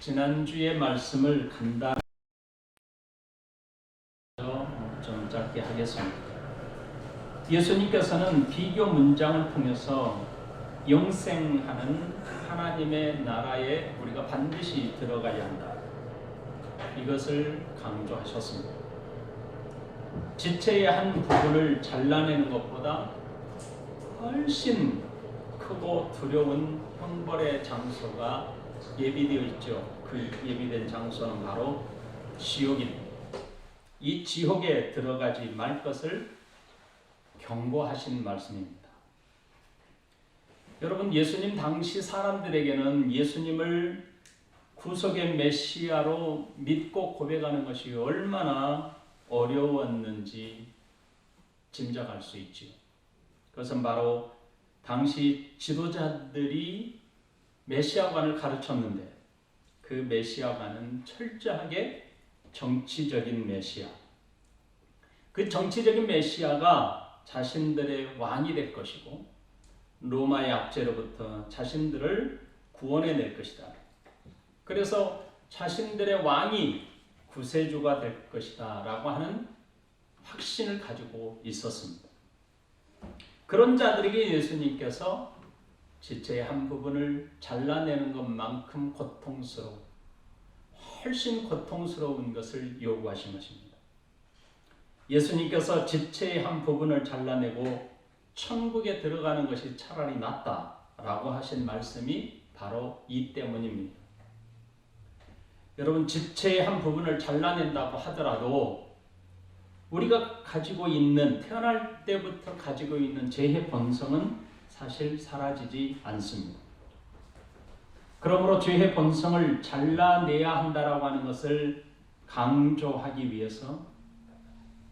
지난주의 말씀을 간단히 좀 짧게 하겠습니다. 예수님께서는 비교 문장을 통해서 영생하는 하나님의 나라에 우리가 반드시 들어가야 한다, 이것을 강조하셨습니다. 지체의 한 부분을 잘라내는 것보다 훨씬 크고 두려운 형벌의 장소가 예비되어 있죠. 그 예비된 장소는 바로 지옥입니다. 이 지옥에 들어가지 말 것을 경고하신 말씀입니다. 여러분, 예수님 당시 사람들에게는 예수님을 구속의 메시아로 믿고 고백하는 것이 얼마나 어려웠는지 짐작할 수 있지요. 그것은 바로 당시 지도자들이 메시아관을 가르쳤는데, 그 메시아관은 철저하게 정치적인 메시아, 그 정치적인 메시아가 자신들의 왕이 될 것이고 로마의 압제로부터 자신들을 구원해낼 것이다. 그래서 자신들의 왕이 구세주가 될 것이다 라고 하는 확신을 가지고 있었습니다. 그런 자들에게 예수님께서 지체의 한 부분을 잘라내는 것만큼 훨씬 고통스러운 것을 요구하신 것입니다. 예수님께서 지체의 한 부분을 잘라내고 천국에 들어가는 것이 차라리 낫다라고 하신 말씀이 바로 이 때문입니다. 여러분, 지체의 한 부분을 잘라낸다고 하더라도 우리가 가지고 있는, 태어날 때부터 가지고 있는 죄의 본성은 사실 사라지지 않습니다. 그러므로 죄의 본성을 잘라내야 한다라고 하는 것을 강조하기 위해서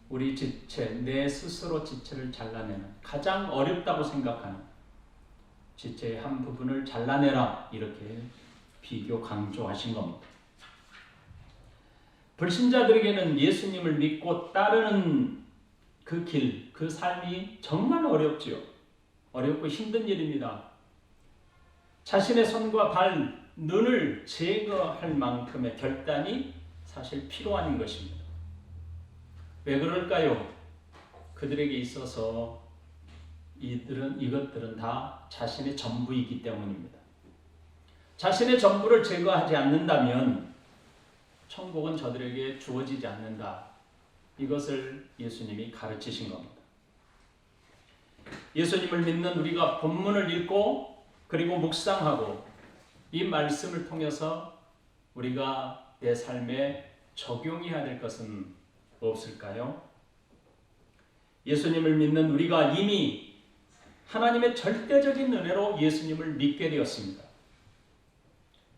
우리 지체, 내 스스로 지체를 잘라내는, 가장 어렵다고 생각하는 지체의 한 부분을 잘라내라, 이렇게 비교 강조하신 겁니다. 불신자들에게는 예수님을 믿고 따르는 그 길, 그 삶이 정말 어렵지요. 어렵고 힘든 일입니다. 자신의 손과 발, 눈을 제거할 만큼의 결단이 사실 필요한 것입니다. 왜 그럴까요? 그들에게 있어서 이것들은 다 자신의 전부이기 때문입니다. 자신의 전부를 제거하지 않는다면 천국은 저들에게 주어지지 않는다. 이것을 예수님이 가르치신 겁니다. 예수님을 믿는 우리가 본문을 읽고 그리고 묵상하고 이 말씀을 통해서 우리가 내 삶에 적용해야 될 것은 없을까요? 예수님을 믿는 우리가 이미 하나님의 절대적인 은혜로 예수님을 믿게 되었습니다.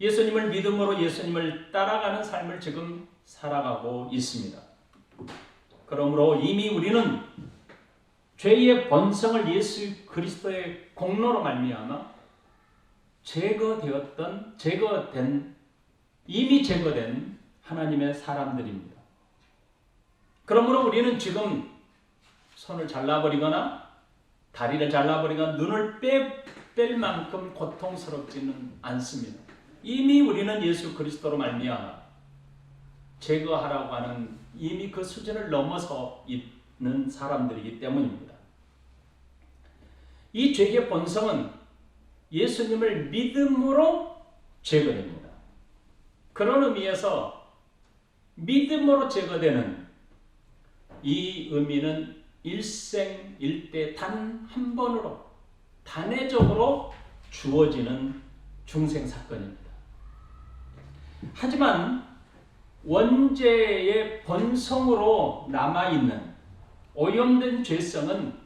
예수님을 믿음으로 예수님을 따라가는 삶을 지금 살아가고 있습니다. 그러므로 이미 우리는 죄의 본성을 예수 그리스도의 공로로 말미암아 이미 제거된 하나님의 사람들입니다. 그러므로 우리는 지금 손을 잘라버리거나 다리를 잘라버리거나 눈을 뺄 만큼 고통스럽지는 않습니다. 이미 우리는 예수 그리스도로 말미암아 제거하라고 하는 이미 그 수준을 넘어서 있는 사람들이기 때문입니다. 이 죄의 본성은 예수님을 믿음으로 제거됩니다. 그런 의미에서 믿음으로 제거되는 이 의미는 일생일대 단 한 번으로 단회적으로 주어지는 중생사건입니다. 하지만 원죄의 본성으로 남아있는 오염된 죄성은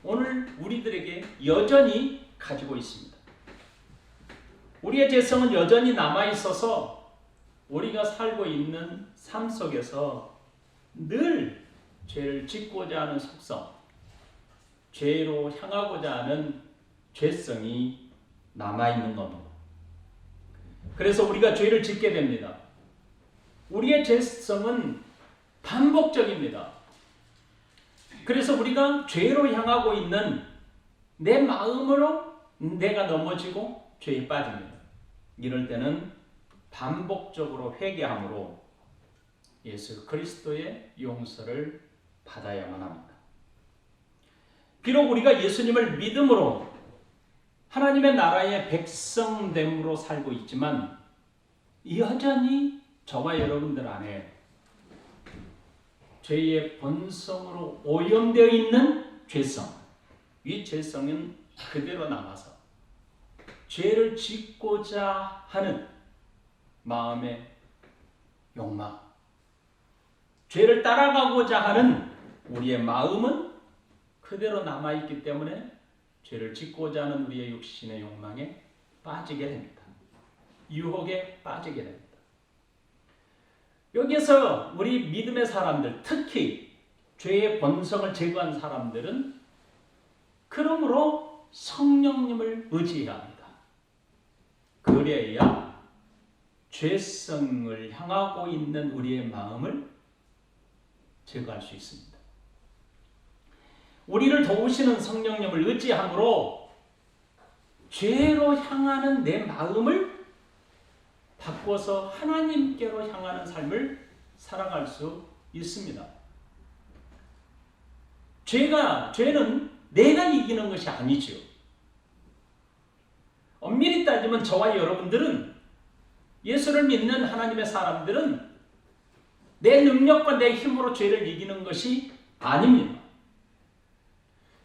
오늘 우리들에게 여전히 가지고 있습니다. 우리의 죄성은 여전히 남아있어서 우리가 살고 있는 삶 속에서 늘 죄를 짓고자 하는 속성, 죄로 향하고자 하는 죄성이 남아있는 겁니다. 그래서 우리가 죄를 짓게 됩니다. 우리의 죄성은 반복적입니다. 그래서 우리가 죄로 향하고 있는 내 마음으로 내가 넘어지고 죄에 빠집니다. 이럴 때는 반복적으로 회개함으로 예수 그리스도의 용서를 받아야만 합니다. 비록 우리가 예수님을 믿음으로 하나님의 나라의 백성됨으로 살고 있지만 여전히 저와 여러분들 안에 죄의 본성으로 오염되어 있는 죄성, 이 죄성은 그대로 남아서 죄를 짓고자 하는 마음의 욕망, 죄를 따라가고자 하는 우리의 마음은 그대로 남아있기 때문에 죄를 짓고자 하는 우리의 육신의 욕망에 빠지게 됩니다. 유혹에 빠지게 됩니다. 여기서 우리 믿음의 사람들, 특히 죄의 본성을 제거한 사람들은 그러므로 성령님을 의지해야 합니다. 그래야 죄성을 향하고 있는 우리의 마음을 제거할 수 있습니다. 우리를 도우시는 성령님을 의지함으로 죄로 향하는 내 마음을 바꿔서 하나님께로 향하는 삶을 살아갈 수 있습니다. 죄는 내가 이기는 것이 아니죠. 엄밀히 따지면 저와 여러분들은, 예수를 믿는 하나님의 사람들은 내 능력과 내 힘으로 죄를 이기는 것이 아닙니다.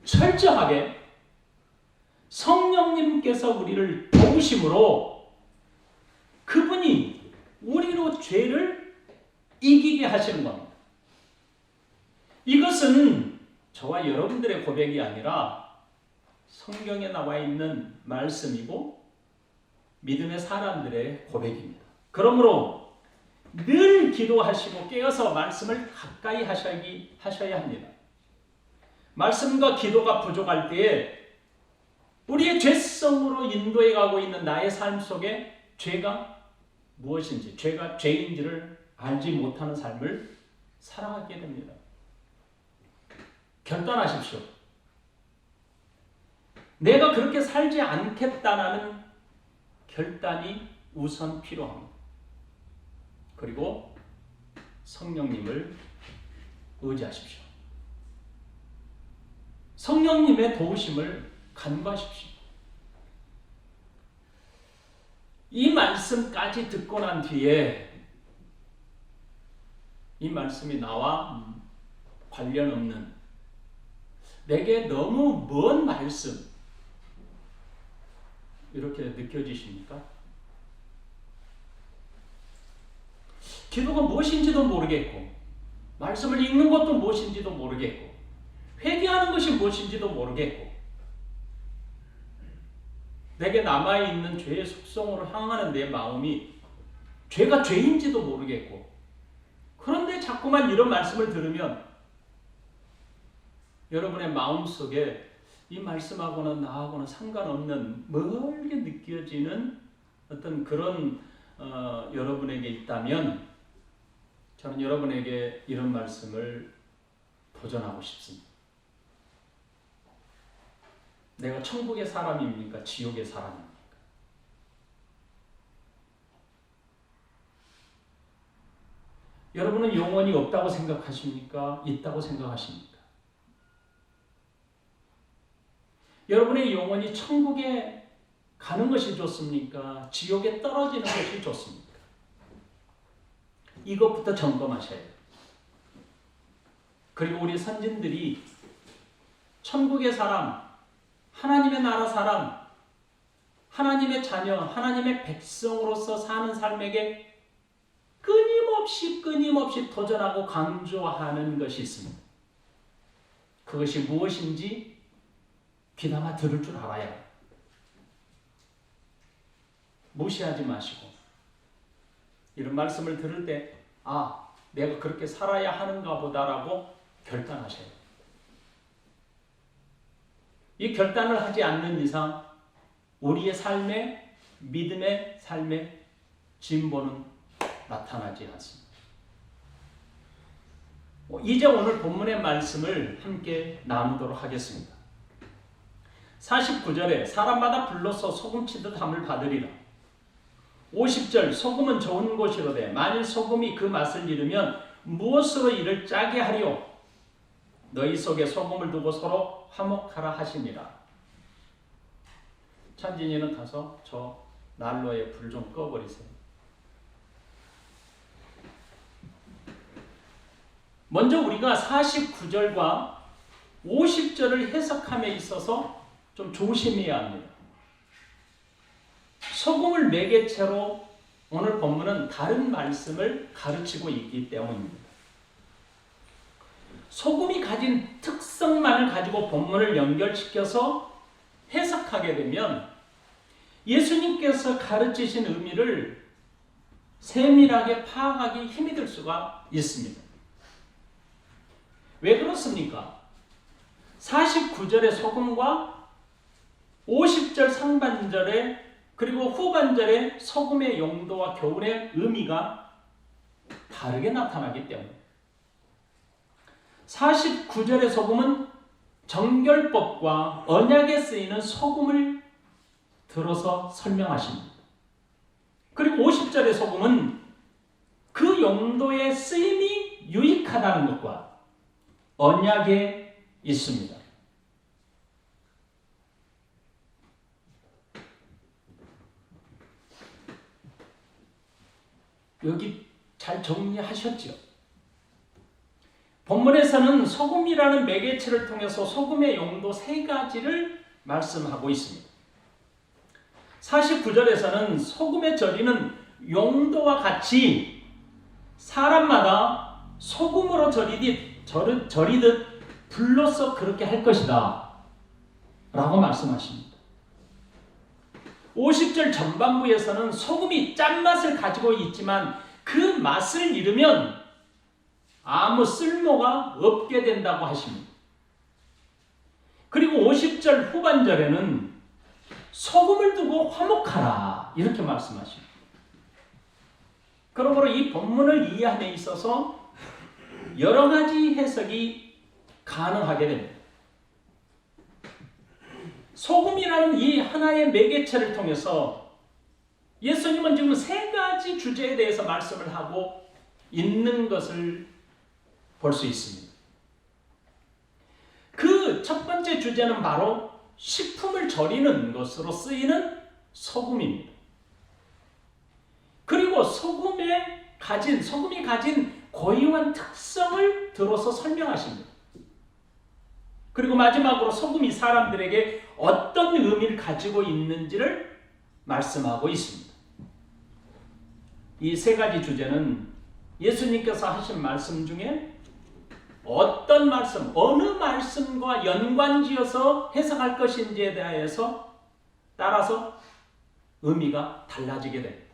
철저하게 성령님께서 우리를 도우심으로 그분이 우리로 죄를 이기게 하시는 겁니다. 이것은 저와 여러분들의 고백이 아니라 성경에 나와 있는 말씀이고 믿음의 사람들의 고백입니다. 그러므로 늘 기도하시고 깨어서 말씀을 가까이 하셔야 합니다. 말씀과 기도가 부족할 때에 우리의 죄성으로 인도해 가고 있는 나의 삶 속에 죄가 무엇인지, 죄가 죄인지를 알지 못하는 삶을 살아가게 됩니다. 결단하십시오. 내가 그렇게 살지 않겠다는 결단이 우선 필요합니다. 그리고 성령님을 의지하십시오. 성령님의 도우심을 간구하십시오. 이 말씀까지 듣고 난 뒤에 이 말씀이 나와 관련 없는 내게 너무 먼 말씀, 이렇게 느껴지십니까? 기도가 무엇인지도 모르겠고, 말씀을 읽는 것도 무엇인지도 모르겠고, 회개하는 것이 무엇인지도 모르겠고, 내게 남아있는 죄의 속성으로 향하는 내 마음이 죄가 죄인지도 모르겠고, 그런데 자꾸만 이런 말씀을 들으면 여러분의 마음속에 이 말씀하고는 나하고는 상관없는 멀게 느껴지는 어떤 그런 여러분에게 있다면 저는 여러분에게 이런 말씀을 도전하고 싶습니다. 내가 천국의 사람입니까? 지옥의 사람입니까? 여러분은 영원히 없다고 생각하십니까? 있다고 생각하십니까? 여러분의 영혼이 천국에 가는 것이 좋습니까? 지옥에 떨어지는 것이 좋습니까? 이것부터 점검하셔야 돼요. 그리고 우리 선진들이 천국의 사람, 하나님의 나라 사람, 하나님의 자녀, 하나님의 백성으로서 사는 삶에게 끊임없이 도전하고 강조하는 것이 있습니다. 그것이 무엇인지 귀담아 들을 줄 알아야 해요. 무시하지 마시고 이런 말씀을 들을 때 내가 그렇게 살아야 하는가 보다라고 결단하셔야 돼요. 이 결단을 하지 않는 이상 우리의 삶의 믿음의 삶의 진보는 나타나지 않습니다. 이제 오늘 본문의 말씀을 함께 나누도록 하겠습니다. 49절에 사람마다 불로서 소금치듯 함을 받으리라. 50절 소금은 좋은 것이로되 만일 소금이 그 맛을 잃으면 무엇으로 이를 짜게 하리요? 너희 속에 소금을 두고 서로 화목하라 하시니라. 찬진이는 가서 저 난로에 불 좀 꺼버리세요. 먼저 우리가 49절과 50절을 해석함에 있어서 좀 조심해야 합니다. 소금을 매개체로 오늘 본문은 다른 말씀을 가르치고 있기 때문입니다. 소금이 가진 특성만을 가지고 본문을 연결시켜서 해석하게 되면 예수님께서 가르치신 의미를 세밀하게 파악하기 힘이 들 수가 있습니다. 왜 그렇습니까? 49절의 소금과 50절 상반절의 그리고 후반절의 소금의 용도와 교훈의 의미가 다르게 나타나기 때문에 49절의 소금은 정결법과 언약에 쓰이는 소금을 들어서 설명하십니다. 그리고 50절의 소금은 그 용도의 쓰임이 유익하다는 것과 언약에 있습니다. 여기 잘 정리하셨죠? 본문에서는 소금이라는 매개체를 통해서 소금의 용도 3가지를 말씀하고 있습니다. 49절에서는 소금의 절이는 용도와 같이 사람마다 소금으로 절이듯 불로써 그렇게 할 것이다 라고 말씀하십니다. 50절 전반부에서는 소금이 짠맛을 가지고 있지만 그 맛을 잃으면 아무 쓸모가 없게 된다고 하십니다. 그리고 50절 후반절에는 소금을 두고 화목하라 이렇게 말씀하십니다. 그러므로 이 본문을 이해함에 있어서 여러 가지 해석이 가능하게 됩니다. 소금이라는 이 하나의 매개체를 통해서 예수님은 지금 3가지 주제에 대해서 말씀을 하고 있는 것을 볼 수 있습니다. 그 첫 번째 주제는 바로 식품을 절이는 것으로 쓰이는 소금입니다. 그리고 소금이 가진 고유한 특성을 들어서 설명하십니다. 그리고 마지막으로 소금이 사람들에게 어떤 의미를 가지고 있는지를 말씀하고 있습니다. 이 3가지 주제는 예수님께서 하신 말씀 중에 어떤 말씀, 어느 말씀과 연관지어서 해석할 것인지에 대해서 따라서 의미가 달라지게 됩니다.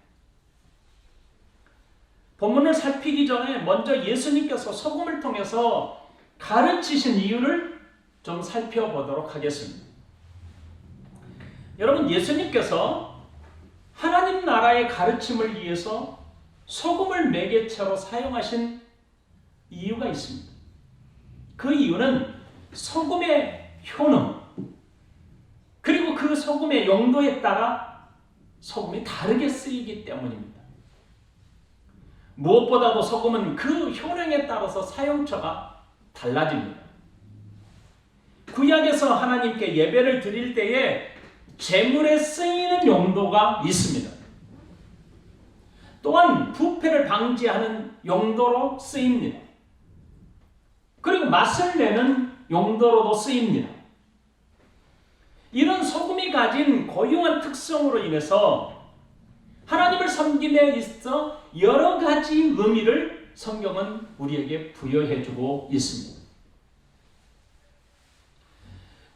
본문을 살피기 전에 먼저 예수님께서 소금을 통해서 가르치신 이유를 좀 살펴보도록 하겠습니다. 여러분, 예수님께서 하나님 나라의 가르침을 위해서 소금을 매개체로 사용하신 이유가 있습니다. 그 이유는 소금의 효능, 그리고 그 소금의 용도에 따라 소금이 다르게 쓰이기 때문입니다. 무엇보다도 소금은 그 효능에 따라서 사용처가 달라집니다. 구약에서 하나님께 예배를 드릴 때에 제물에 쓰이는 용도가 있습니다. 또한 부패를 방지하는 용도로 쓰입니다. 그리고 맛을 내는 용도로도 쓰입니다. 이런 소금이 가진 고유한 특성으로 인해서 하나님을 섬김에 있어 여러 가지 의미를 성경은 우리에게 부여해주고 있습니다.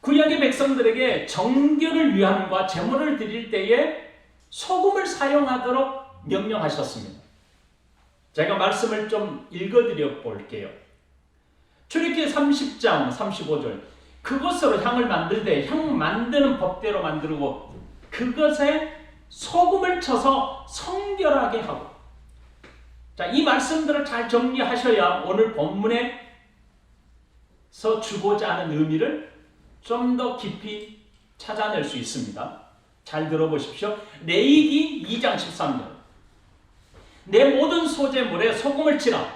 구약의 백성들에게 정결을 위함과 제물을 드릴 때에 소금을 사용하도록 명령하셨습니다. 제가 말씀을 좀 읽어드려 볼게요. 출애굽기 30장 35절 그것으로 향을 만들되 향 만드는 법대로 만들고 그것에 소금을 쳐서 성결하게 하고. 자, 이 말씀들을 잘 정리하셔야 오늘 본문에서 주고자 하는 의미를 좀 더 깊이 찾아낼 수 있습니다. 잘 들어보십시오. 레위기 2장 13절 내 모든 소재물에 소금을 치라.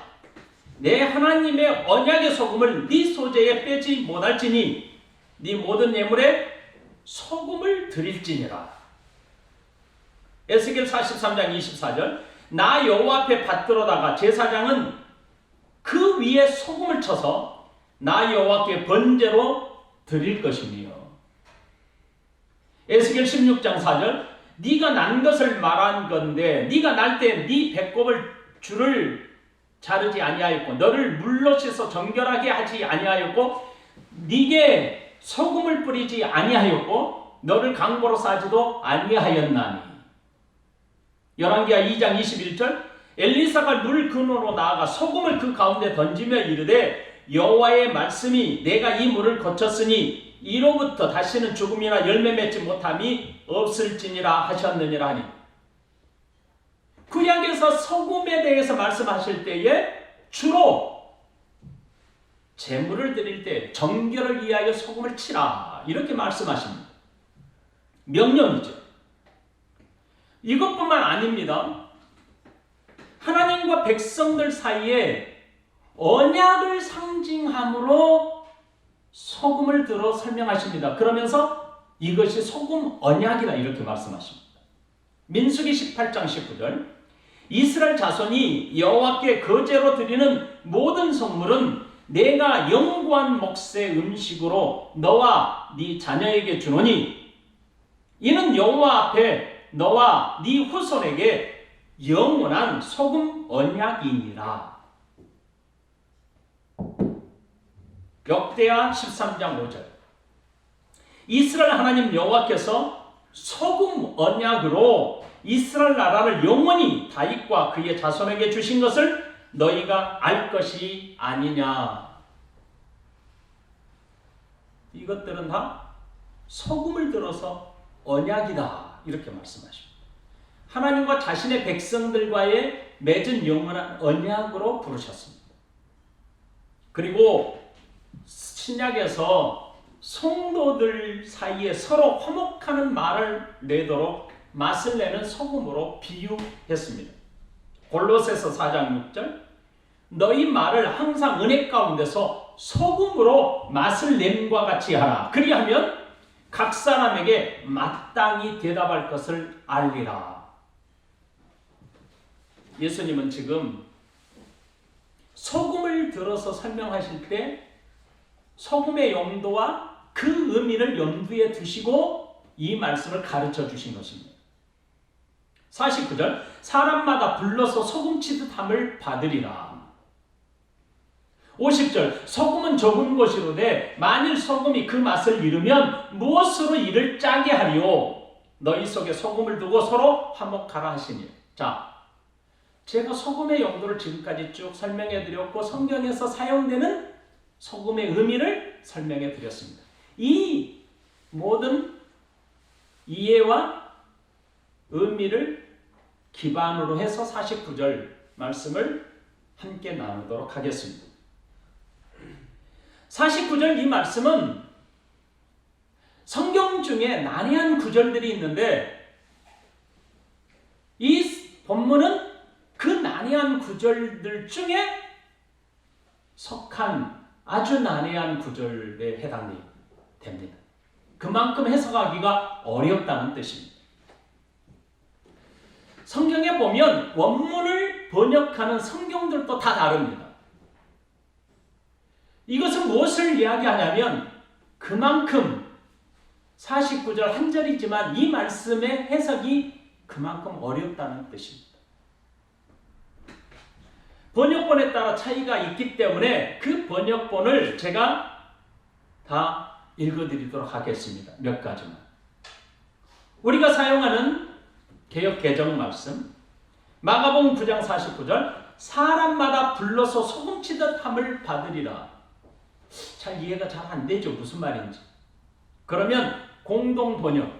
내 하나님의 언약의 소금을 네 소재에 빼지 못할지니 네 모든 예물에 소금을 드릴지니라. 에스겔 43장 24절 나 여호와 앞에 받들어다가 제사장은 그 위에 소금을 쳐서 나 여호와께 번제로 드릴 것이며. 에스겔 16장 4절 네가 난 것을 말한 건데 네가 날 때 네 배꼽을 줄을 자르지 아니하였고 너를 물로 씻어 정결하게 하지 아니하였고 네게 소금을 뿌리지 아니하였고 너를 강보로 싸지도 아니하였나니. 열왕기하 2장 21절 엘리사가 물 근원으로 나아가 소금을 그 가운데 던지며 이르되 여호와의 말씀이 내가 이 물을 거쳤으니 이로부터 다시는 죽음이나 열매 맺지 못함이 없을지니라 하셨느니라 하니. 구약에서 소금에 대해서 말씀하실 때에 주로 제물을 드릴 때 정결을 위하여 소금을 치라 이렇게 말씀하십니다. 명령이죠. 이것뿐만 아닙니다. 하나님과 백성들 사이에 언약을 상징함으로 소금을 들어 설명하십니다. 그러면서 이것이 소금 언약이다 이렇게 말씀하십니다. 민수기 18장 19절 이스라엘 자손이 여호와께 거제로 드리는 모든 성물은 내가 영구한 몫의 음식으로 너와 네 자녀에게 주노니 이는 여호와 앞에 너와 네 후손에게 영원한 소금 언약이니라. 역대하 13장 5절 이스라엘 하나님 여호와께서 소금 언약으로 이스라엘 나라를 영원히 다윗과 그의 자손에게 주신 것을 너희가 알 것이 아니냐. 이것들은 다 소금을 들어서 언약이다 이렇게 말씀하십니다. 하나님과 자신의 백성들과의 맺은 영원한 언약으로 부르셨습니다. 그리고 신약에서 성도들 사이에 서로 화목하는 말을 내도록 맛을 내는 소금으로 비유했습니다. 골로새서 4장 6절 너희 말을 항상 은혜 가운데서 소금으로 맛을 냄과 같이 하라. 그리하면 각 사람에게 마땅히 대답할 것을 알리라. 예수님은 지금 소금을 들어서 설명하실 때 소금의 용도와 그 의미를 염두에 두시고 이 말씀을 가르쳐 주신 것입니다. 49절 사람마다 불러서 소금치듯 함을 받으리라. 50절 소금은 적은 것이로되 만일 소금이 그 맛을 잃으면 무엇으로 이를 짜게 하리요. 너희 속에 소금을 두고 서로 화목하라 하시니. 자, 제가 소금의 용도를 지금까지 쭉 설명해 드렸고 성경에서 사용되는 소금의 의미를 설명해 드렸습니다. 이 모든 이해와 의미를 기반으로 해서 49절 말씀을 함께 나누도록 하겠습니다. 49절 이 말씀은 성경 중에 난해한 구절들이 있는데 이 본문은 그 난해한 구절들 중에 속한 아주 난해한 구절에 해당됩니다. 그만큼 해석하기가 어렵다는 뜻입니다. 성경에 보면 원문을 번역하는 성경들도 다 다릅니다. 이것은 무엇을 이야기하냐면 그만큼 49절 한 절이지만 이 말씀의 해석이 그만큼 어렵다는 뜻입니다. 번역본에 따라 차이가 있기 때문에 그 번역본을 제가 다 읽어드리도록 하겠습니다. 몇 가지만. 우리가 사용하는 개역 개정 말씀 마가복음 9장 49절 사람마다 불러서 소금치듯 함을 받으리라. 잘 이해가 잘 안 되죠. 무슨 말인지. 그러면 공동 번역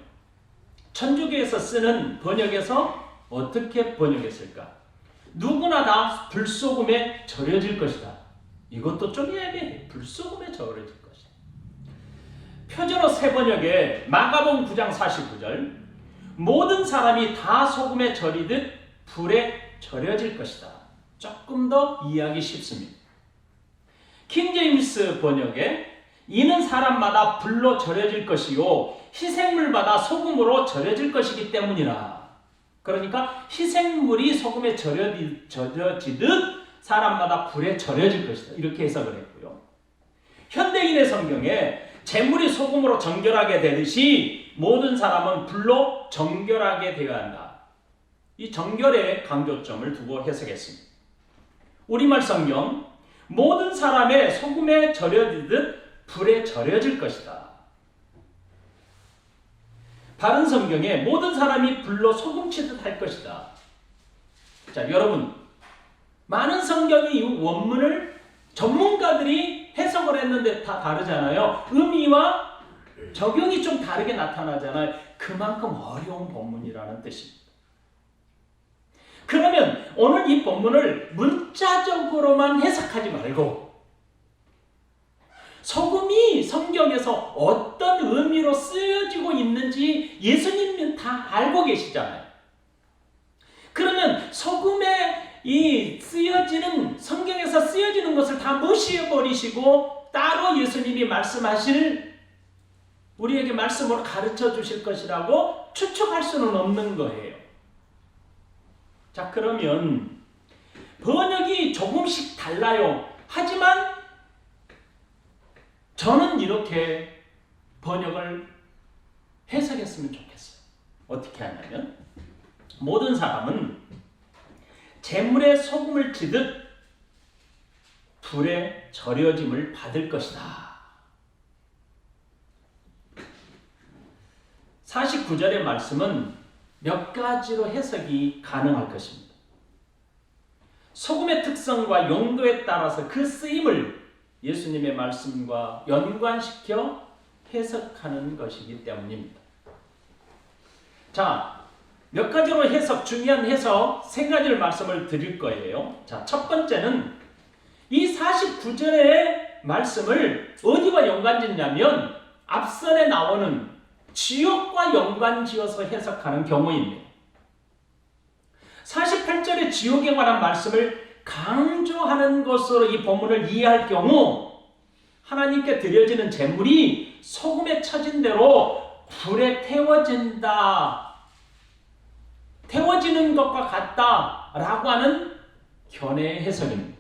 천주교에서 쓰는 번역에서 어떻게 번역했을까? 누구나 다 불소금에 절여질 것이다. 이것도 좀 애매해. 불소금에 절여질 것이다. 표준어 새 번역에 마가복음 9장 49절 모든 사람이 다 소금에 절이듯 불에 절여질 것이다. 조금 더 이해하기 쉽습니다. 킹제임스 번역에 이는 사람마다 불로 절여질 것이요 희생물마다 소금으로 절여질 것이기 때문이라. 그러니까 희생물이 소금에 절여지듯 사람마다 불에 절여질 것이다. 이렇게 해석을 했고요. 현대인의 성경에 재물이 소금으로 정결하게 되듯이 모든 사람은 불로 정결하게 되어야 한다. 이 정결의 강조점을 두고 해석했습니다. 우리말 성경 모든 사람의 소금에 절여지듯 불에 절여질 것이다. 바른 성경에 모든 사람이 불로 소금치듯 할 것이다. 자, 여러분, 많은 성경이 이 원문을 전문가들이 해석을 했는데 다 다르잖아요. 의미와 적용이 좀 다르게 나타나잖아요. 그만큼 어려운 본문이라는 뜻입니다. 그러면 오늘 이 본문을 문자적으로만 해석하지 말고 소금이 성경에서 어떤 의미로 쓰여지고 있는지 예수님은 다 알고 계시잖아요. 그러면 소금에 이 쓰여지는 성경에서 쓰여지는 것을 다 무시해버리시고 따로 예수님이 말씀하실 우리에게 말씀으로 가르쳐 주실 것이라고 추측할 수는 없는 거예요. 자, 그러면 번역이 조금씩 달라요. 하지만 저는 이렇게 번역을 해석했으면 좋겠어요. 어떻게 하냐면 모든 사람은 재물에 소금을 치듯 불에 절여짐을 받을 것이다. 49절의 말씀은 몇 가지로 해석이 가능할 것입니다. 소금의 특성과 용도에 따라서 그 쓰임을 예수님의 말씀과 연관시켜 해석하는 것이기 때문입니다. 자, 몇 가지로 해석, 중요한 해석 세 가지를 말씀을 드릴 거예요. 자, 첫 번째는 이 49절의 말씀을 어디와 연관짓냐면 앞선에 나오는 지옥과 연관지어서 해석하는 경우입니다. 48절의 지옥에 관한 말씀을 강조하는 것으로 이 본문을 이해할 경우 하나님께 드려지는 제물이 소금에 쳐진 대로 불에 태워지는 것과 같다라고 하는 견해의 해석입니다.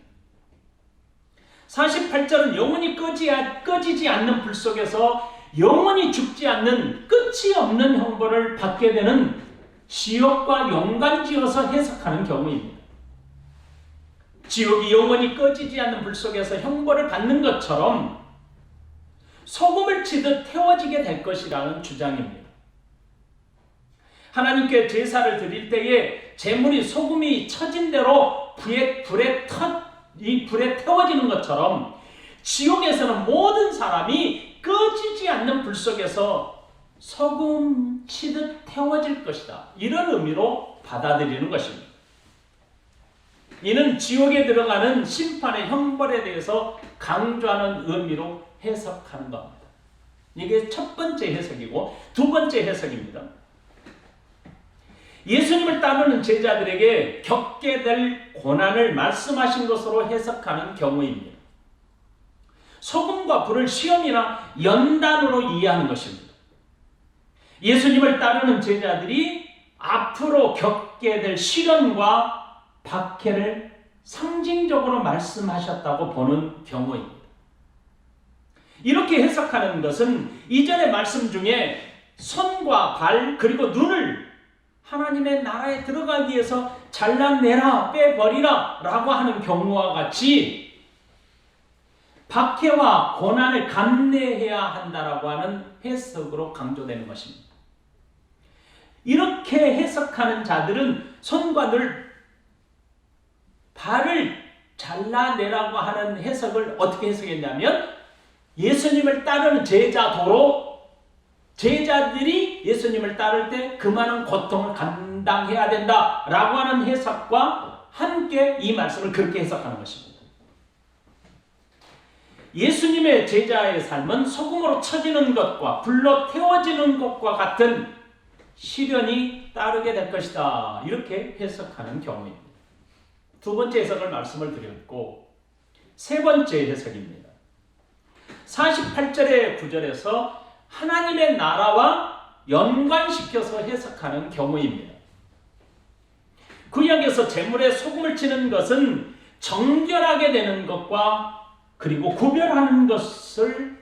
48절은 영원히 꺼지지 않는 불 속에서 영원히 죽지 않는 끝이 없는 형벌을 받게 되는 지옥과 연관지어서 해석하는 경우입니다. 지옥이 영원히 꺼지지 않는 불 속에서 형벌을 받는 것처럼 소금을 치듯 태워지게 될 것이라는 주장입니다. 하나님께 제사를 드릴 때에 제물이 소금이 쳐진 대로 불에 태워지는 것처럼 지옥에서는 모든 사람이 꺼지지 않는 불 속에서 소금 치듯 태워질 것이다. 이런 의미로 받아들이는 것입니다. 이는 지옥에 들어가는 심판의 형벌에 대해서 강조하는 의미로 해석하는 겁니다. 이게 첫 번째 해석이고 두 번째 해석입니다. 예수님을 따르는 제자들에게 겪게 될 고난을 말씀하신 것으로 해석하는 경우입니다. 소금과 불을 시험이나 연단으로 이해하는 것입니다. 예수님을 따르는 제자들이 앞으로 겪게 될 시련과 박해를 상징적으로 말씀하셨다고 보는 경우입니다. 이렇게 해석하는 것은 이전의 말씀 중에 손과 발 그리고 눈을 하나님의 나라에 들어가기 위해서 잘라내라, 빼버리라 라고 하는 경우와 같이 박해와 고난을 감내해야 한다라고 하는 해석으로 강조되는 것입니다. 이렇게 해석하는 자들은 손과 눈, 발을 잘라내라고 하는 해석을 어떻게 해석했냐면 예수님을 따르는 제자들이 예수님을 따를 때 그 많은 고통을 감당해야 된다라고 하는 해석과 함께 이 말씀을 그렇게 해석하는 것입니다. 예수님의 제자의 삶은 소금으로 쳐지는 것과 불로 태워지는 것과 같은 시련이 따르게 될 것이다. 이렇게 해석하는 경우입니다. 두 번째 해석을 말씀을 드렸고, 세 번째 해석입니다. 48절의 구절에서 하나님의 나라와 연관시켜서 해석하는 경우입니다. 구약에서 제물에 소금을 치는 것은 정결하게 되는 것과 그리고 구별하는 것으로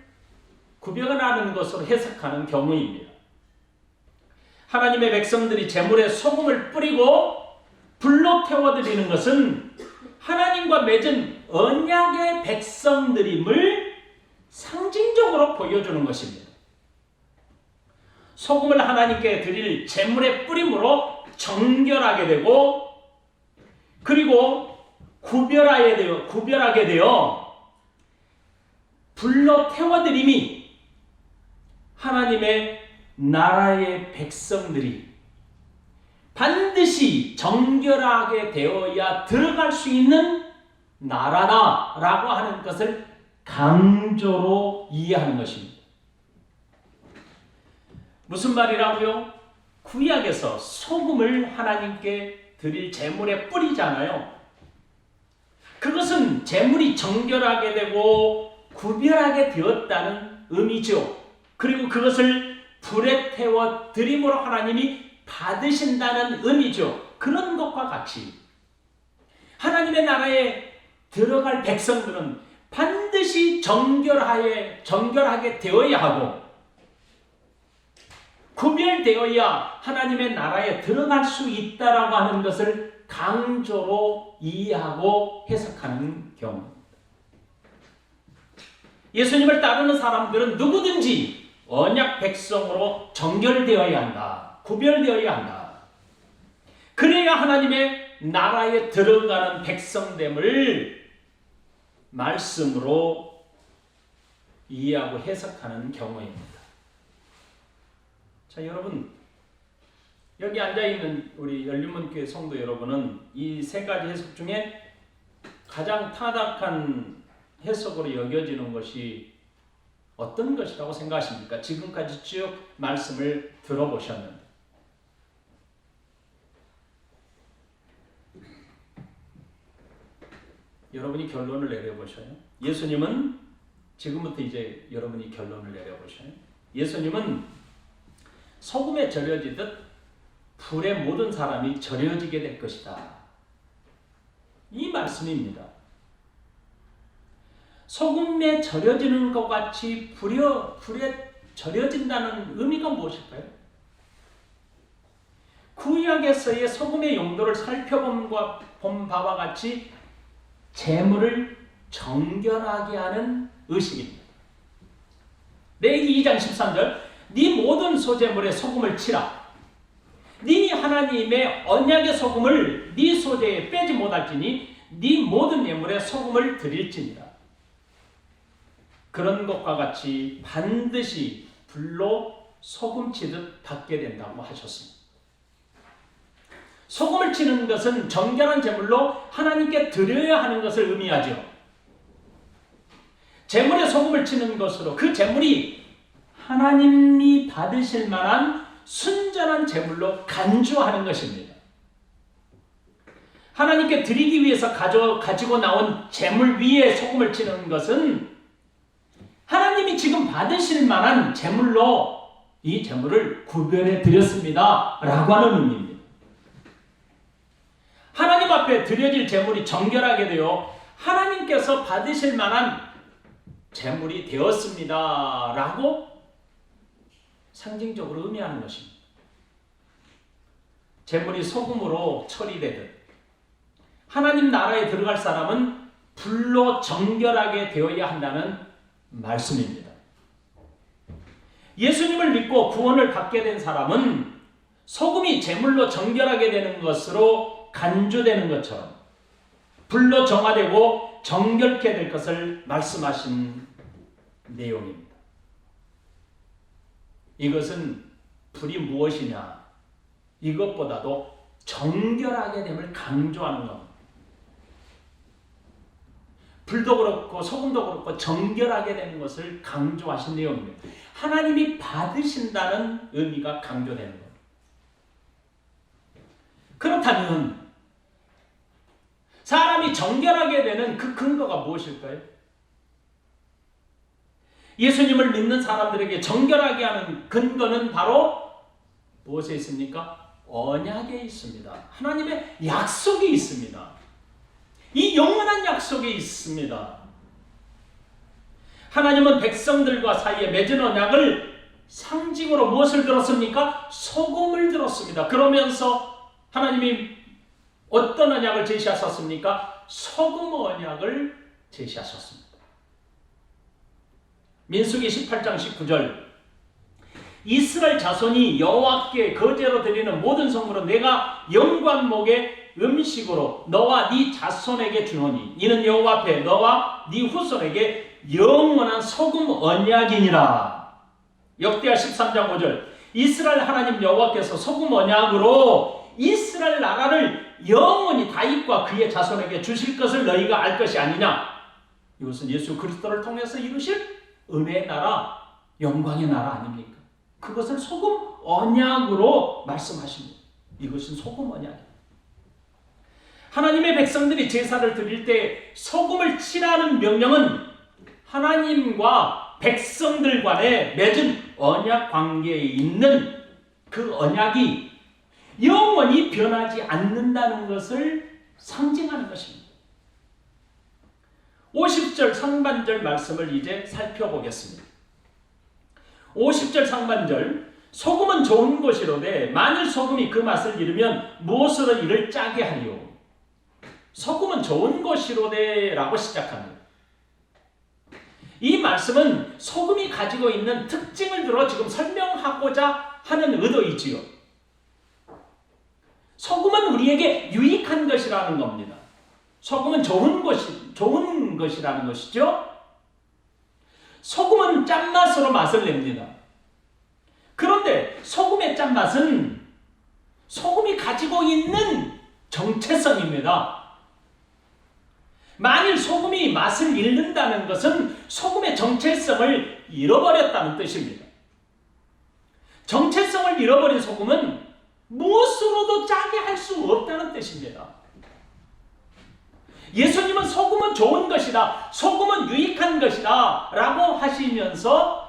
해석하는 경우입니다. 하나님의 백성들이 제물에 소금을 뿌리고 불로 태워드리는 것은 하나님과 맺은 언약의 백성들임을 상징적으로 보여주는 것입니다. 소금을 하나님께 드릴 제물에 뿌림으로 정결하게 되고, 그리고 구별하게 되어 불로 태워드림이 하나님의 나라의 백성들이 반드시 정결하게 되어야 들어갈 수 있는 나라다라고 하는 것을 강조로 이해하는 것입니다. 무슨 말이라고요? 구약에서 소금을 하나님께 드릴 제물에 뿌리잖아요. 그것은 제물이 정결하게 되고 구별하게 되었다는 의미죠. 그리고 그것을 불에 태워 드림으로 하나님이 받으신다는 의미죠. 그런 것과 같이 하나님의 나라에 들어갈 백성들은 반드시 정결하게 되어야 하고 구별되어야 하나님의 나라에 들어갈 수 있다라고 하는 것을 강조로 이해하고 해석하는 경우입니다. 예수님을 따르는 사람들은 누구든지 언약 백성으로 정결되어야 한다. 구별되어야 한다. 그래야 하나님의 나라에 들어가는 백성됨을 말씀으로 이해하고 해석하는 경우입니다. 자, 여러분, 여기 앉아있는 우리 열린문교회 성도 여러분은 이 세 가지 해석 중에 가장 타락한 해석으로 여겨지는 것이 어떤 것이라고 생각하십니까? 지금까지 쭉 말씀을 들어보셨는데. 여러분이 결론을 내려보셔요. 예수님은 지금부터 이제 여러분이 결론을 내려보셔요. 예수님은 소금에 절여지듯 불에 모든 사람이 절여지게 될 것이다. 이 말씀입니다. 소금에 절여지는 것 같이 불에 절여진다는 의미가 무엇일까요? 구약에서의 소금의 용도를 살펴본 바와 같이 제물을 정결하게 하는 의식입니다. 레위기 2장 13절 네 모든 소제물에 소금을 치라. 네 하나님의 언약의 소금을 네 소제에 빼지 못할지니 네 모든 예물에 소금을 드릴지니라. 그런 것과 같이 반드시 불로 소금 치듯 받게 된다고 하셨습니다. 소금을 치는 것은 정결한 제물로 하나님께 드려야 하는 것을 의미하죠. 제물에 소금을 치는 것으로 그 제물이 하나님이 받으실 만한 순전한 제물로 간주하는 것입니다. 하나님께 드리기 위해서 가지고 나온 제물 위에 소금을 치는 것은 하나님이 지금 받으실 만한 제물로 이 제물을 구별해 드렸습니다 라고 하는 의미입니다. 하나님 앞에 드려질 제물이 정결하게 되어 하나님께서 받으실 만한 제물이 되었습니다 라고 상징적으로 의미하는 것입니다. 제물이 소금으로 처리되듯 하나님 나라에 들어갈 사람은 불로 정결하게 되어야 한다는 말씀입니다. 예수님을 믿고 구원을 받게 된 사람은 소금이 제물로 정결하게 되는 것으로 간주되는 것처럼 불로 정화되고 정결케 될 것을 말씀하신 내용입니다. 이것은 불이 무엇이냐? 이것보다도 정결하게 됨을 강조하는 겁니다. 불도 그렇고 소금도 그렇고 정결하게 되는 것을 강조하신 내용입니다. 하나님이 받으신다는 의미가 강조되는 겁니다. 그렇다면 정결하게 되는 그 근거가 무엇일까요? 예수님을 믿는 사람들에게 정결하게 하는 근거는 바로 무엇에 있습니까? 언약에 있습니다. 하나님의 약속이 있습니다. 이 영원한 약속이 있습니다. 하나님은 백성들과 사이에 맺은 언약을 상징으로 무엇을 들었습니까? 소금을 들었습니다. 그러면서 하나님이 어떤 언약을 제시하셨습니까? 소금 언약을 제시하셨습니다. 민수기 18장 19절 이스라엘 자손이 여호와께 거제로 드리는 모든 성물은 내가 영광목의 음식으로 너와 네 자손에게 주노니 이는 여호와 앞에 너와 네 후손에게 영원한 소금 언약이니라. 역대하 13장 5절 이스라엘 하나님 여호와께서 소금 언약으로 이스라엘 나라를 영원히 다윗과 그의 자손에게 주실 것을 너희가 알 것이 아니냐. 이것은 예수 그리스도를 통해서 이루실 은혜의 나라, 영광의 나라 아닙니까? 그것을 소금 언약으로 말씀하십니다. 이것은 소금 언약입니다. 하나님의 백성들이 제사를 드릴 때 소금을 치라는 명령은 하나님과 백성들 간에 맺은 언약 관계에 있는 그 언약이 영원히 변하지 않는다는 것을 상징하는 것입니다. 50절 상반절 말씀을 이제 살펴보겠습니다. 50절 상반절 소금은 좋은 것이로되 만일 소금이 그 맛을 잃으면 무엇으로 이를 짜게 하리요. 소금은 좋은 것이로되 라고 시작합니다. 이 말씀은 소금이 가지고 있는 특징을 들어 지금 설명하고자 하는 의도이지요. 소금은 우리에게 유익한 것이라는 겁니다. 소금은 좋은 것이라는 것이죠. 소금은 짠맛으로 맛을 냅니다. 그런데 소금의 짠맛은 소금이 가지고 있는 정체성입니다. 만일 소금이 맛을 잃는다는 것은 소금의 정체성을 잃어버렸다는 뜻입니다. 정체성을 잃어버린 소금은 무엇으로도 짜게 할 수 없다는 뜻입니다. 예수님은 소금은 좋은 것이다, 소금은 유익한 것이다 라고 하시면서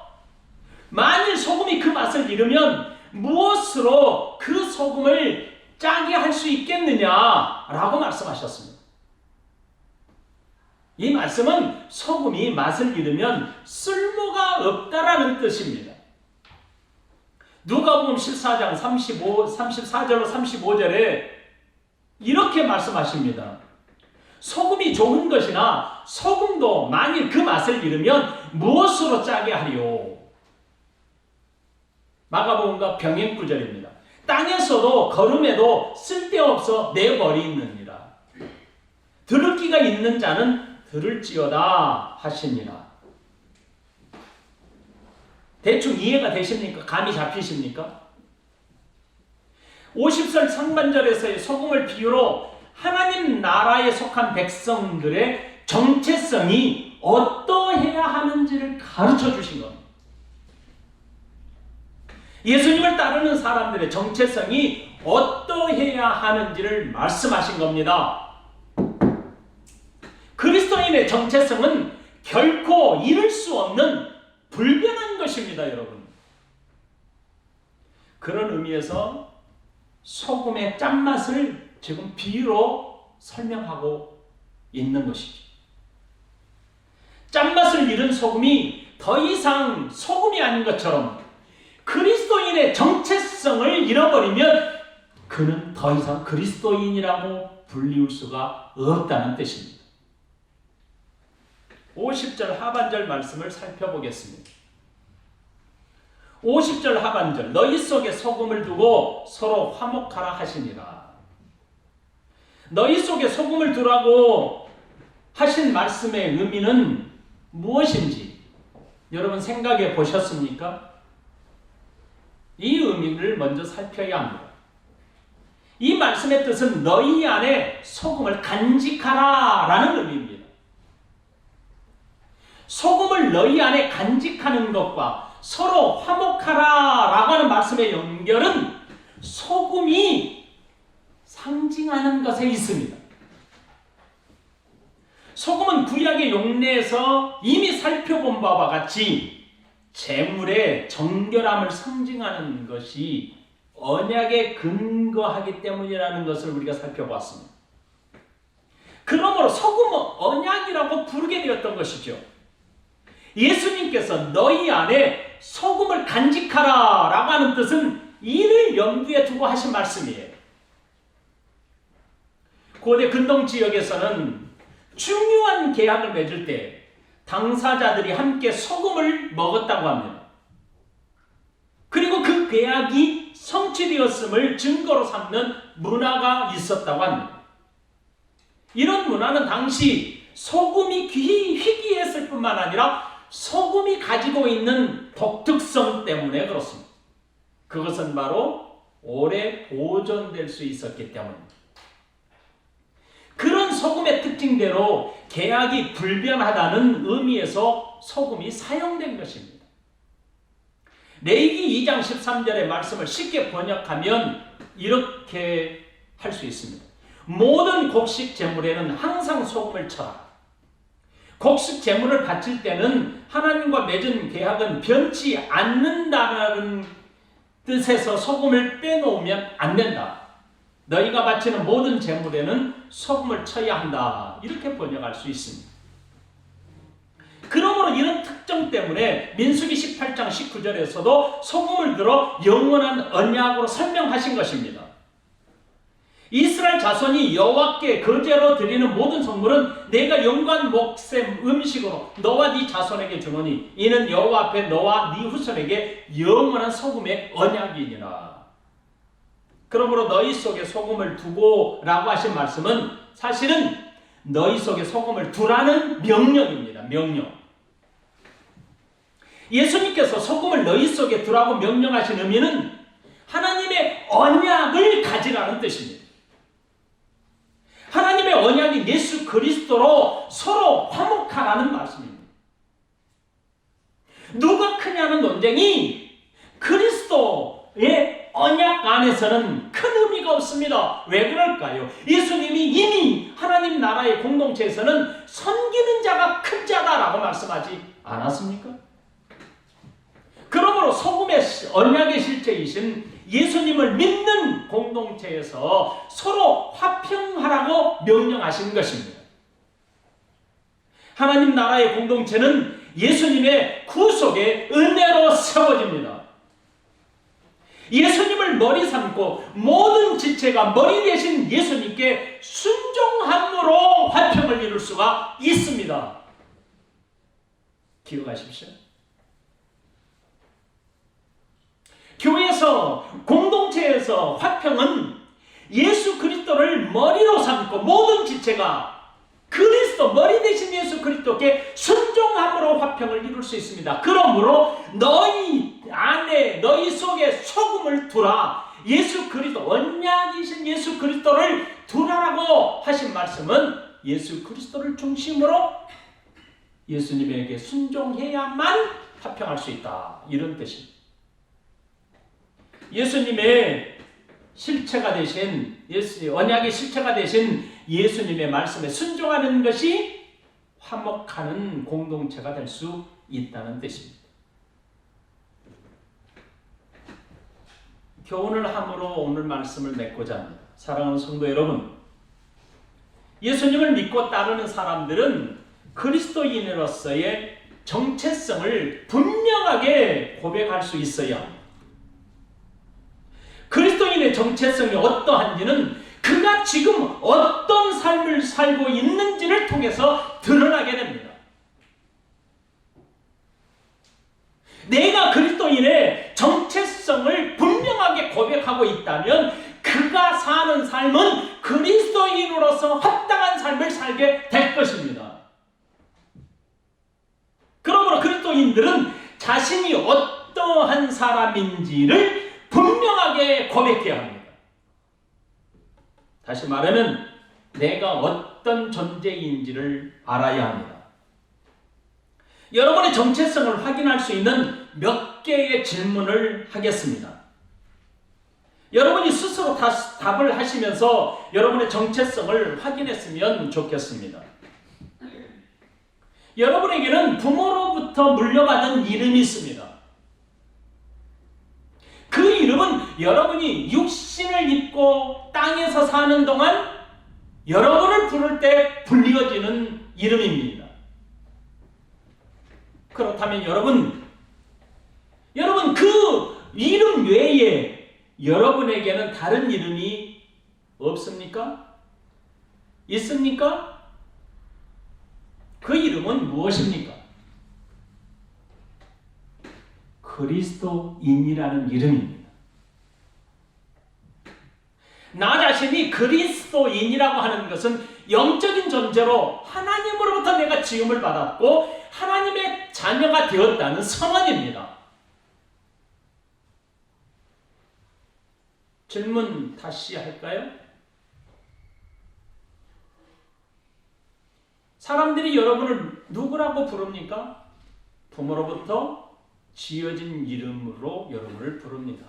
만일 소금이 그 맛을 잃으면 무엇으로 그 소금을 짜게 할 수 있겠느냐라고 말씀하셨습니다. 이 말씀은 소금이 맛을 잃으면 쓸모가 없다라는 뜻입니다. 누가복음 14장 34절로 35절에 이렇게 말씀하십니다. 소금이 좋은 것이나 소금도 만일 그 맛을 잃으면 무엇으로 짜게 하리요. 마가복음과 병행구절입니다. 땅에서도 거름에도 쓸데없어 내버리느니라. 들을 귀가 있는 자는 들을지어다 하시니라. 대충 이해가 되십니까? 감이 잡히십니까? 50절 상반절에서의 소금을 비유로 하나님 나라에 속한 백성들의 정체성이 어떠해야 하는지를 가르쳐 주신 겁니다. 예수님을 따르는 사람들의 정체성이 어떠해야 하는지를 말씀하신 겁니다. 그리스도인의 정체성은 결코 잃을 수 없는 불변한 것입니다, 여러분. 그런 의미에서 소금의 짠맛을 지금 비유로 설명하고 있는 것이죠. 짠맛을 잃은 소금이 더 이상 소금이 아닌 것처럼 그리스도인의 정체성을 잃어버리면 그는 더 이상 그리스도인이라고 불리울 수가 없다는 뜻입니다. 50절 하반절 말씀을 살펴보겠습니다. 50절 하반절 너희 속에 소금을 두고 서로 화목하라 하시니라. 너희 속에 소금을 두라고 하신 말씀의 의미는 무엇인지 여러분 생각해 보셨습니까? 이 의미를 먼저 살펴야 합니다. 이 말씀의 뜻은 너희 안에 소금을 간직하라 라는 의미입니다. 소금을 너희 안에 간직하는 것과 서로 화목하라 라고 하는 말씀의 연결은 소금이 상징하는 것에 있습니다. 계시록에서 이미 살펴본 바와 같이 재물의 정결함을 상징하는 것이 언약에 근거하기 때문이라는 것을 우리가 살펴보았습니다. 그러므로 소금은 언약이라고 부르게 되었던 것이죠. 예수님께서 너희 안에 소금을 간직하라 라고 하는 뜻은 이를 염두에 두고 하신 말씀이에요. 고대 근동 지역에서는 중요한 계약을 맺을 때 당사자들이 함께 소금을 먹었다고 합니다. 그리고 그 계약이 성취되었음을 증거로 삼는 문화가 있었다고 합니다. 이런 문화는 당시 소금이 희귀했을 뿐만 아니라 소금이 가지고 있는 독특성 때문에 그렇습니다. 그것은 바로 오래 보존될 수 있었기 때문입니다. 그런 소금의 특징대로 계약이 불변하다는 의미에서 소금이 사용된 것입니다. 레위기 2장 13절의 말씀을 쉽게 번역하면 이렇게 할 수 있습니다. 모든 곡식 제물에는 항상 소금을 쳐라. 곡식 제물을 바칠 때는 하나님과 맺은 계약은 변치 않는다는 뜻에서 소금을 빼놓으면 안 된다. 너희가 바치는 모든 제물에는 소금을 쳐야 한다. 이렇게 번역할 수 있습니다. 그러므로 이런 특징 때문에 민수기 18장 19절에서도 소금을 들어 영원한 언약으로 설명하신 것입니다. 이스라엘 자손이 여호와께 거제로 드리는 모든 선물은 내가 영광 목샘 음식으로 너와 네 자손에게 주노니 이는 여호와 앞에 너와 네 후손에게 영원한 소금의 언약이니라. 그러므로 너희 속에 소금을 두고 라고 하신 말씀은 사실은 너희 속에 소금을 두라는 명령입니다. 명령. 예수님께서 소금을 너희 속에 두라고 명령하신 의미는 하나님의 언약을 가지라는 뜻입니다. 하나님의 언약인 예수 그리스도로 서로 화목하라는 말씀입니다. 누가 크냐는 논쟁이 그리스도의 언약 안에서는 큰 의미가 없습니다. 왜 그럴까요? 예수님이 이미 하나님 나라의 공동체에서는 섬기는 자가 큰 자다라고 말씀하지 않았습니까? 그러므로 소금의 언약의 실체이신 예수님을 믿는 공동체에서 서로 화평하라고 명령하신 것입니다. 하나님 나라의 공동체는 예수님의 구속의 은혜로 세워집니다. 예수님을 머리 삼고 모든 지체가 머리 대신 예수님께 순종함으로 화평을 이룰 수가 있습니다. 기억하십시오. 교회에서 공동체에서 화평은 예수 그리스도를 머리로 삼고 모든 지체가 그리스도 머리 대신 예수 그리스도께 순종함으로 화평을 이룰 수 있습니다. 그러므로 너희 안에 너희 속에 소금을 두라. 예수 그리스도 언약이신 예수 그리스도를 두라라고 하신 말씀은 예수 그리스도를 중심으로 예수님에게 순종해야만 화평할 수 있다. 이런 뜻입니다. 예수님의 실체가 되신 언약의 실체가 되신 예수님의 말씀에 순종하는 것이 화목하는 공동체가 될 수 있다는 뜻입니다. 교훈을 함으로 오늘 말씀을 맺고자 합니다. 사랑하는 성도 여러분, 예수님을 믿고 따르는 사람들은 그리스도인으로서의 정체성을 분명하게 고백할 수 있어야 합니다. 그리스도인의 정체성이 어떠한지는 그가 지금 어떤 삶을 살고 있는지를 통해서 드러나게 됩니다. 내가 그리스도인의 정체성을 분명하게 고백하고 있다면 그가 사는 삶은 그리스도인으로서 합당한 삶을 살게 될 것입니다. 그러므로 그리스도인들은 자신이 어떠한 사람인지를 분명하게 고백해야 합니다. 다시 말하면 내가 어떤 존재인지를 알아야 합니다. 여러분의 정체성을 확인할 수 있는 몇 개의 질문을 하겠습니다. 여러분이 스스로 답을 하시면서 여러분의 정체성을 확인했으면 좋겠습니다. 여러분에게는 부모로부터 물려받은 이름이 있습니다. 그 이름은 여러분이 육신을 입고 땅에서 사는 동안 여러분을 부를 때 불리어지는 이름입니다. 그렇다면 여러분 그 이름 외에 여러분에게는 다른 이름이 없습니까? 있습니까? 그 이름은 무엇입니까? 그리스도인이라는 이름입니다. 나 자신이 그리스도인이라고 하는 것은 영적인 존재로 하나님으로부터 내가 지음을 받았고 하나님의 자녀가 되었다는 선언입니다. 질문 다시 할까요? 사람들이 여러분을 누구라고 부릅니까? 부모로부터 지어진 이름으로 여러분을 부릅니다.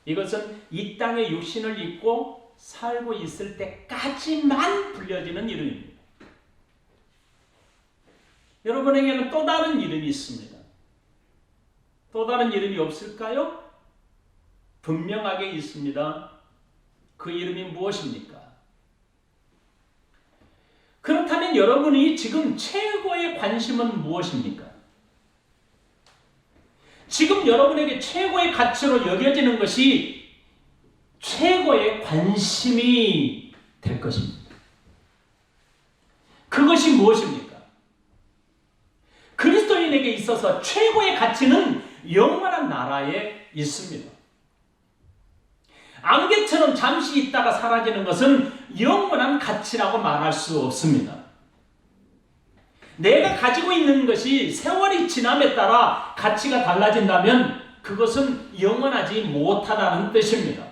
이것은 이 땅에 육신을 입고 살고 있을 때까지만 불려지는 이름입니다. 여러분에게는 또 다른 이름이 있습니다. 또 다른 이름이 없을까요? 분명하게 있습니다. 그 이름이 무엇입니까? 그렇다면 여러분이 지금 최고의 관심은 무엇입니까? 지금 여러분에게 최고의 가치로 여겨지는 것이 최고의 관심이 될 것입니다. 그것이 무엇입니까? 그리스도인에게 있어서 최고의 가치는 영원한 나라에 있습니다. 안개처럼 잠시 있다가 사라지는 것은 영원한 가치라고 말할 수 없습니다. 내가 가지고 있는 것이 세월이 지남에 따라 가치가 달라진다면 그것은 영원하지 못하다는 뜻입니다.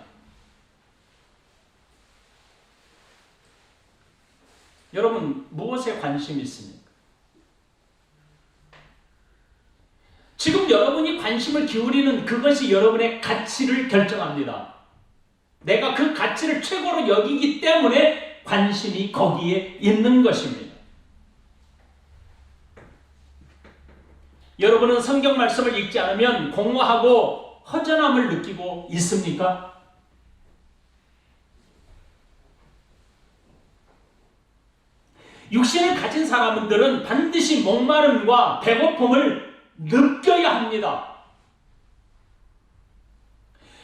여러분, 무엇에 관심이 있습니까? 지금 여러분이 관심을 기울이는 그것이 여러분의 가치를 결정합니다. 내가 그 가치를 최고로 여기기 때문에 관심이 거기에 있는 것입니다. 여러분은 성경 말씀을 읽지 않으면 공허하고 허전함을 느끼고 있습니까? 육신을 가진 사람들은 반드시 목마름과 배고픔을 느껴야 합니다.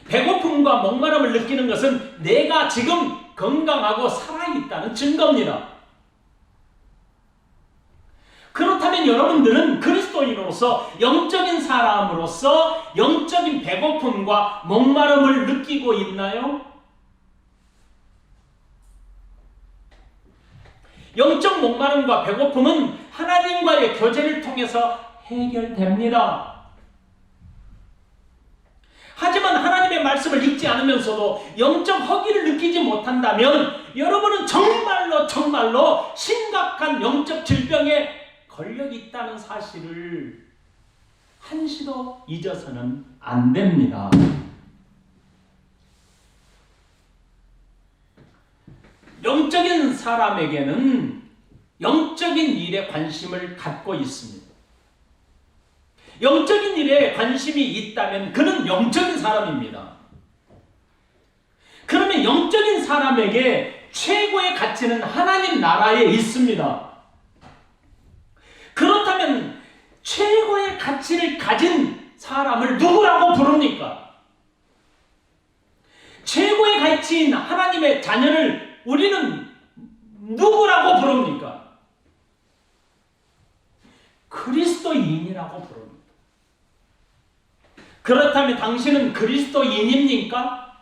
배고픔과 목마름을 느끼는 것은 내가 지금 건강하고 살아있다는 증거입니다. 그렇다면 여러분들은 그리스도인으로서 영적인 사람으로서 영적인 배고픔과 목마름을 느끼고 있나요? 영적 목마름과 배고픔은 하나님과의 교제를 통해서 해결됩니다. 하지만 하나님의 말씀을 읽지 않으면서도 영적 허기를 느끼지 못한다면 여러분은 정말로 심각한 영적 질병에 걸려 있다는 사실을 한시도 잊어서는 안 됩니다. 영적인 사람에게는 영적인 일에 관심을 갖고 있습니다. 영적인 일에 관심이 있다면 그는 영적인 사람입니다. 그러면 영적인 사람에게 최고의 가치는 하나님 나라에 있습니다. 그렇다면 최고의 가치를 가진 사람을 누구라고 부릅니까? 최고의 가치인 하나님의 자녀를 우리는 누구라고 부릅니까? 그리스도인이라고 부릅니다. 그렇다면 당신은 그리스도인입니까?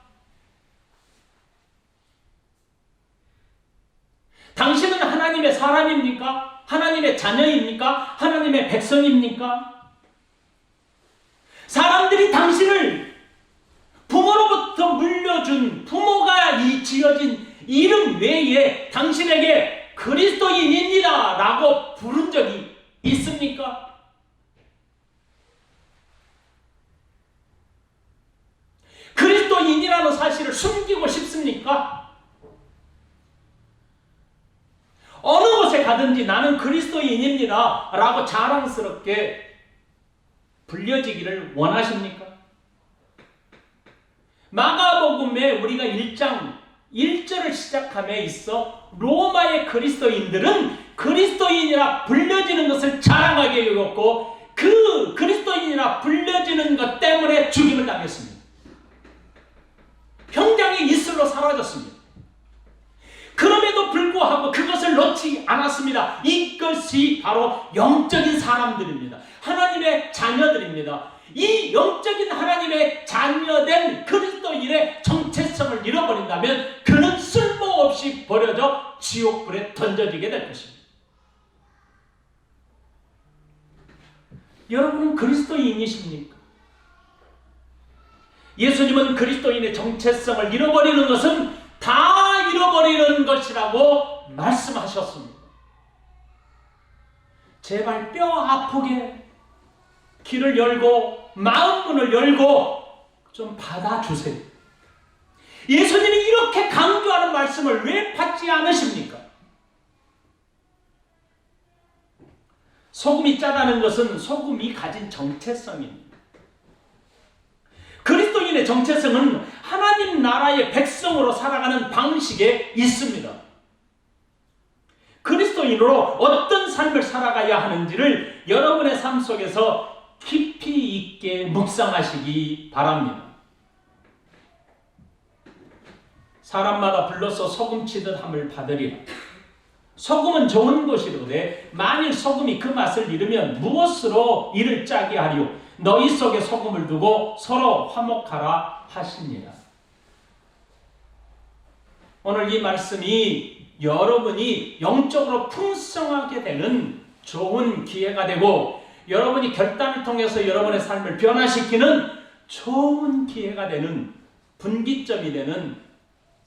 당신은 하나님의 사람입니까? 하나님의 자녀입니까? 하나님의 백성입니까? 사람들이 당신을 부모로부터 물려준 부모가 지어진 이름 외에 당신에게 그리스도인입니다 라고 부른 적이 있습니까? 그리스도인이라는 사실을 숨기고 싶습니까? 어느 곳에 가든지 나는 그리스도인입니다 라고 자랑스럽게 불려지기를 원하십니까? 마가복음에 우리가 1장 1절을 시작함에 있어 로마의 그리스도인들은 그리스도인이라 불려지는 것을 자랑하게 여겼고 그 그리스도인이라 불려지는 것 때문에 죽임을 당했습니다. 현장이 이슬로 사라졌습니다. 그럼에도 불구하고 그것을 놓지 않았습니다. 이것이 바로 영적인 사람들입니다. 하나님의 자녀들입니다. 이 영적인 하나님의 자녀된 그리스도인의 정체성을 잃어버린다면 그는 쓸모없이 버려져 지옥불에 던져지게 될 것입니다. 여러분은 그리스도인이십니까? 예수님은 그리스도인의 정체성을 잃어버리는 것은 다 잃어버리는 것이라고 말씀하셨습니다. 제발 뼈 아프게 길을 열고 마음문을 열고 좀 받아주세요. 예수님이 이렇게 강조하는 말씀을 왜 받지 않으십니까? 소금이 짜다는 것은 소금이 가진 정체성입니다. 그리스도인의 정체성은 하나님 나라의 백성으로 살아가는 방식에 있습니다. 그리스도인으로 어떤 삶을 살아가야 하는지를 여러분의 삶 속에서 깊이 있게 묵상하시기 바랍니다. 사람마다 불러서 소금치듯 함을 받으리라. 소금은 좋은 것이로되 만일 소금이 그 맛을 잃으면 무엇으로 이를 짜게 하리요? 너희 속에 소금을 두고 서로 화목하라 하시니라. 오늘 이 말씀이 여러분이 영적으로 풍성하게 되는 좋은 기회가 되고 여러분이 결단을 통해서 여러분의 삶을 변화시키는 좋은 기회가 되는 분기점이 되는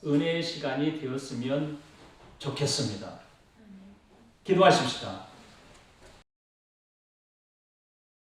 은혜의 시간이 되었으면 좋겠습니다. 기도하십시다.